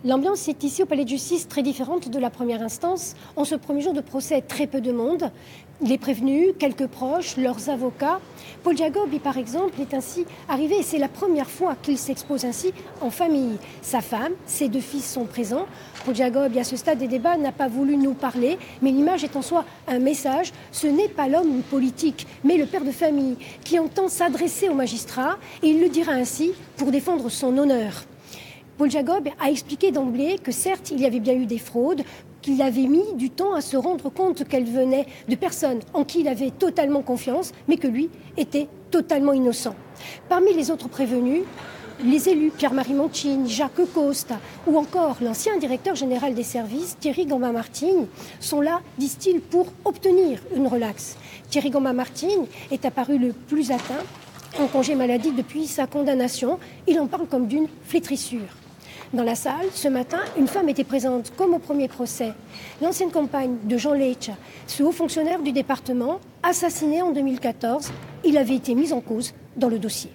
L'ambiance est ici au palais de justice très différente de la première instance. En ce premier jour de procès, très peu de monde. Les prévenus, quelques proches, leurs avocats. Paul Giacobbi, par exemple, est ainsi arrivé et c'est la première fois qu'il s'expose ainsi en famille. Sa femme, ses 2 fils sont présents. Paul Giacobbi, à ce stade des débats, n'a pas voulu nous parler, mais l'image est en soi un message. Ce n'est pas l'homme politique, mais le père de famille qui entend s'adresser au magistrat et il le dira ainsi pour défendre son honneur. Paul Giacobbi a expliqué d'emblée que certes, il y avait bien eu des fraudes, qu'il avait mis du temps à se rendre compte qu'elles venaient de personnes en qui il avait totalement confiance, mais que lui était totalement innocent. Parmi les autres prévenus, les élus Pierre-Marie Mancini, Jacques Costa ou encore l'ancien directeur général des services, Thierry Gamba-Martine, sont là, disent-ils, pour obtenir une relaxe. Thierry Gamba-Martine est apparu le plus atteint en congé maladie depuis sa condamnation. Il en parle comme d'une flétrissure. Dans la salle, ce matin, une femme était présente, comme au premier procès. L'ancienne compagne de Jean Leccia, ce haut fonctionnaire du département, assassiné en 2014, il avait été mis en cause dans le dossier.